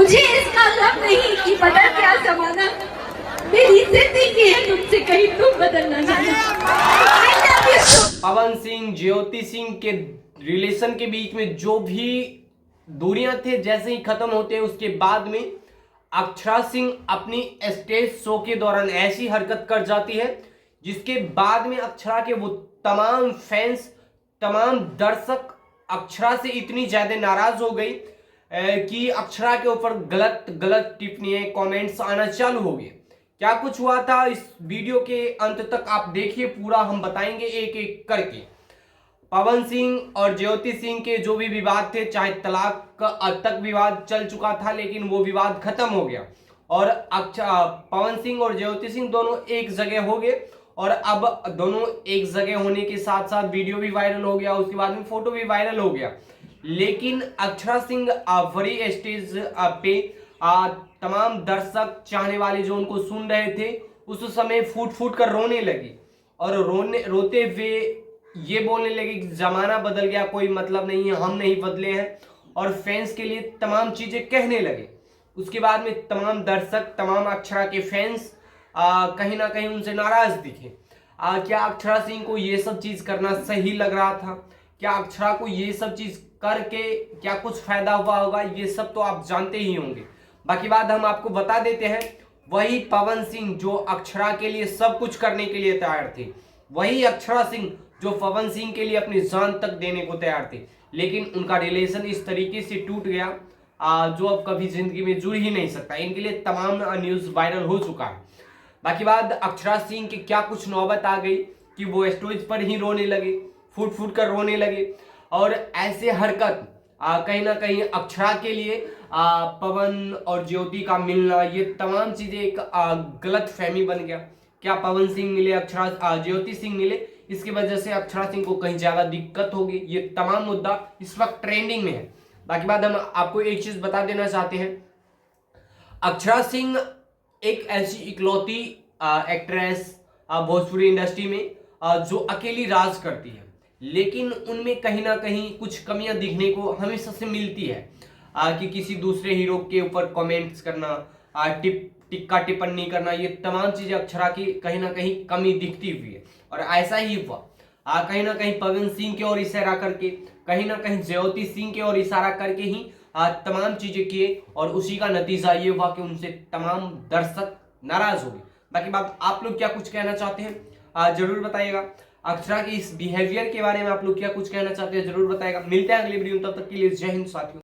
मुझे इसका गम नहीं कि बदल क्या जमाना, मेरी जिंदगी है तुमसे कहीं तुम बदलना जाना। पवन सिंह ज्योति सिंह के रिलेशन के बीच में जो भी दूरियां थे जैसे ही खत्म होते हैं, उसके बाद में अक्षरा सिंह अपनी स्टेज शो के दौरान ऐसी हरकत कर जाती है जिसके बाद में अक्षरा के वो तमाम फैंस, तमाम दर्शक अक्षरा से इतनी ज्यादा नाराज हो गई कि अक्षरा के ऊपर गलत गलत टिप्पणियां, कमेंट्स आना चालू हो गए। क्या कुछ हुआ था इस वीडियो के अंत तक आप देखिए, पूरा हम बताएंगे एक एक करके। पवन सिंह और ज्योति सिंह के जो भी विवाद थे, चाहे तलाक तक विवाद चल चुका था, लेकिन वो विवाद खत्म हो गया और पवन सिंह और ज्योति सिंह दोनों एक जगह हो गए और अब दोनों एक जगह होने के साथ साथ वीडियो भी वायरल हो गया, उसके बाद में फोटो भी वायरल हो गया। लेकिन अक्षरा सिंह बड़ी स्टेज पे तमाम दर्शक, चाहने वाले जो उनको सुन रहे थे, उस समय फूट फूट कर रोने लगी और रोते हुए ये बोलने लगे कि जमाना बदल गया, कोई मतलब नहीं है, हम नहीं बदले हैं, और फैंस के लिए तमाम चीजें कहने लगे। उसके बाद में तमाम दर्शक, तमाम अक्षरा के फैंस कहीं ना कहीं उनसे नाराज दिखे। क्या अक्षरा सिंह को ये सब चीज करना सही लग रहा था? क्या अक्षरा को ये सब चीज करके क्या कुछ फायदा हुआ होगा? ये सब तो आप जानते ही होंगे। बाकी बात हम आपको बता देते हैं, वही पवन सिंह जो अक्षरा के लिए सब कुछ करने के लिए तैयार थे, वही अक्षरा सिंह जो पवन सिंह के लिए अपनी जान तक देने को तैयार थे, लेकिन उनका रिलेशन इस तरीके से टूट गया जो अब कभी जिंदगी में जुड़ ही नहीं सकता। इनके लिए तमाम न्यूज वायरल हो चुका है। बाकी बात अक्षरा सिंह की क्या कुछ नौबत आ गई कि वो स्टेज पर ही रोने लगे, फूट फूट कर रोने लगे, और ऐसे हरकत कहीं ना कहीं अक्षरा के लिए पवन और ज्योति का मिलना, ये तमाम चीजें एक गलत फहमी बन गया। क्या पवन सिंह मिले, अक्षरा ज्योति सिंह मिले, इसकी वजह से अक्षरा सिंह को कहीं ज्यादा दिक्कत होगी? ये तमाम मुद्दा इस वक्त ट्रेंडिंग में है। बाकी बात हम आपको एक चीज बता देना चाहते हैं, अक्षरा सिंह एक ऐसी इकलौती एक्ट्रेस भोजपुरी इंडस्ट्री में जो अकेली राज करती है, लेकिन उनमें कहीं ना कहीं कुछ कमियां दिखने को हमेशा से मिलती है कि किसी दूसरे हीरो के ऊपर कमेंट्स करना, टिक्का टिप्पणी करना, ये तमाम चीजें अक्षरा की कहीं ना कहीं कमी दिखती हुई है। और ऐसा ही हुआ, कहीं ना कहीं पवन सिंह की ओर इशारा करके, कहीं ना कहीं ज्योति सिंह की ओर इशारा करके ही तमाम चीजें किए, और उसी का नतीजा ये हुआ कि उनसे तमाम दर्शक नाराज हो गए। बाकी बात आप लोग क्या कुछ कहना चाहते हैं जरूर बताइएगा। अक्षरा के इस बिहेवियर के बारे में आप लोग क्या कुछ कहना चाहते हैं जरूर बताइएगा। मिलते हैं अगले वीडियो में, तब तक के लिए जय हिंद साथियों।